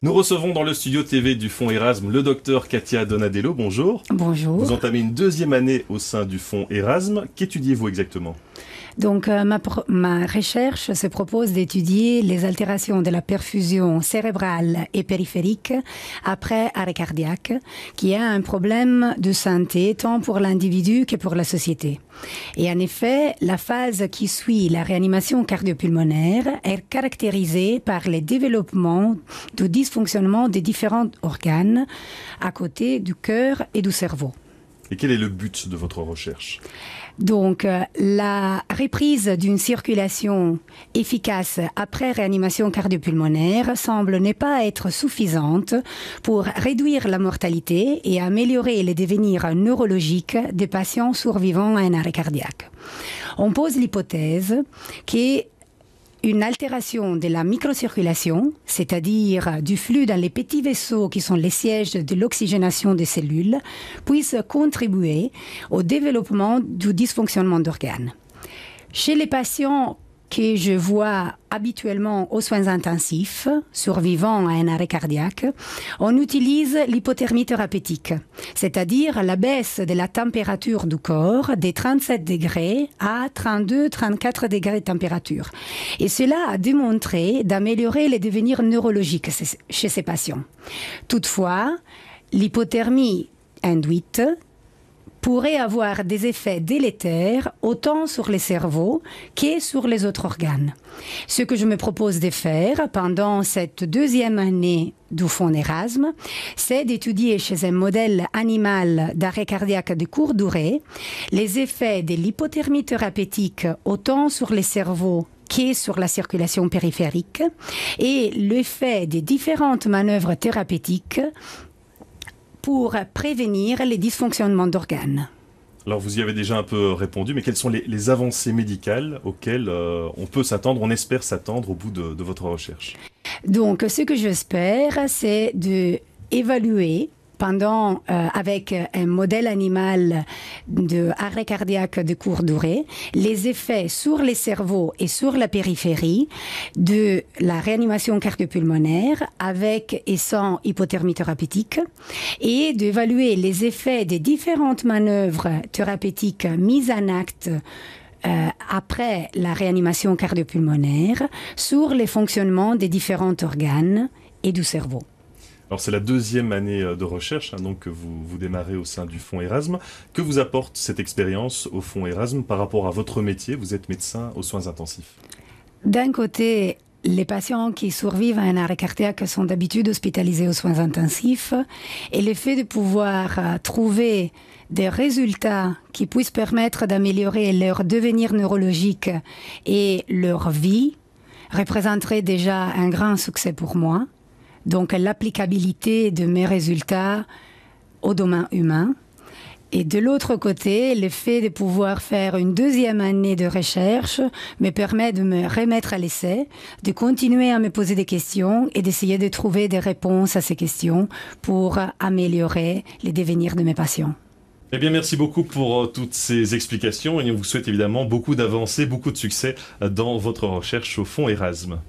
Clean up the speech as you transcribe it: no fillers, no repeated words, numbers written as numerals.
Nous recevons dans le studio TV du Fonds Erasme le docteur Katia Donadello. Bonjour. Bonjour. Vous entamez une deuxième année au sein du Fonds Erasme. Qu'étudiez-vous exactement ? Donc, ma recherche se propose d'étudier les altérations de la perfusion cérébrale et périphérique après arrêt cardiaque, qui est un problème de santé tant pour l'individu que pour la société. Et en effet, la phase qui suit la réanimation cardiopulmonaire est caractérisée par les développements de dysfonctionnement des différents organes à côté du cœur et du cerveau. Et quel est le but de votre recherche ? Donc, la reprise d'une circulation efficace après réanimation cardiopulmonaire semble ne pas être suffisante pour réduire la mortalité et améliorer les devenirs neurologiques des patients survivants à un arrêt cardiaque. On pose l'hypothèse qu'une altération de la microcirculation, c'est-à-dire du flux dans les petits vaisseaux qui sont les sièges de l'oxygénation des cellules, puisse contribuer au développement du dysfonctionnement d'organes. Chez les patients que je vois habituellement aux soins intensifs, survivants à un arrêt cardiaque, on utilise l'hypothermie thérapeutique, c'est-à-dire la baisse de la température du corps des 37 degrés à 32-34 degrés de température. Et cela a démontré d'améliorer les devenirs neurologiques chez ces patients. Toutefois, l'hypothermie induite pourrait avoir des effets délétères autant sur les cerveaux que sur les autres organes. Ce que je me propose de faire pendant cette deuxième année du Fonds Erasme, c'est d'étudier chez un modèle animal d'arrêt cardiaque de courte durée les effets de l'hypothermie thérapeutique autant sur les cerveaux que sur la circulation périphérique et l'effet des différentes manœuvres thérapeutiques pour prévenir les dysfonctionnements d'organes. Alors vous y avez déjà un peu répondu, mais quelles sont les avancées médicales auxquelles on peut s'attendre, on espère s'attendre au bout de votre recherche ? Donc ce que j'espère, c'est d'évaluer avec un modèle animal de arrêt cardiaque de courte durée, les effets sur les cerveaux et sur la périphérie de la réanimation cardiopulmonaire avec et sans hypothermie thérapeutique et d'évaluer les effets des différentes manœuvres thérapeutiques mises en acte après la réanimation cardiopulmonaire sur les fonctionnements des différents organes et du cerveau. Alors c'est la deuxième année de recherche donc que vous démarrez au sein du Fonds Erasme. Que vous apporte cette expérience au Fonds Erasme par rapport à votre métier ? Vous êtes médecin aux soins intensifs. D'un côté, les patients qui survivent à un arrêt cardiaque sont d'habitude hospitalisés aux soins intensifs et le fait de pouvoir trouver des résultats qui puissent permettre d'améliorer leur devenir neurologique et leur vie représenterait déjà un grand succès pour moi. Donc l'applicabilité de mes résultats au domaine humain. Et de l'autre côté, le fait de pouvoir faire une deuxième année de recherche me permet de me remettre à l'essai, de continuer à me poser des questions et d'essayer de trouver des réponses à ces questions pour améliorer les devenirs de mes patients. Eh bien, merci beaucoup pour toutes ces explications et on vous souhaite évidemment beaucoup d'avancées, beaucoup de succès dans votre recherche au Fonds Erasme.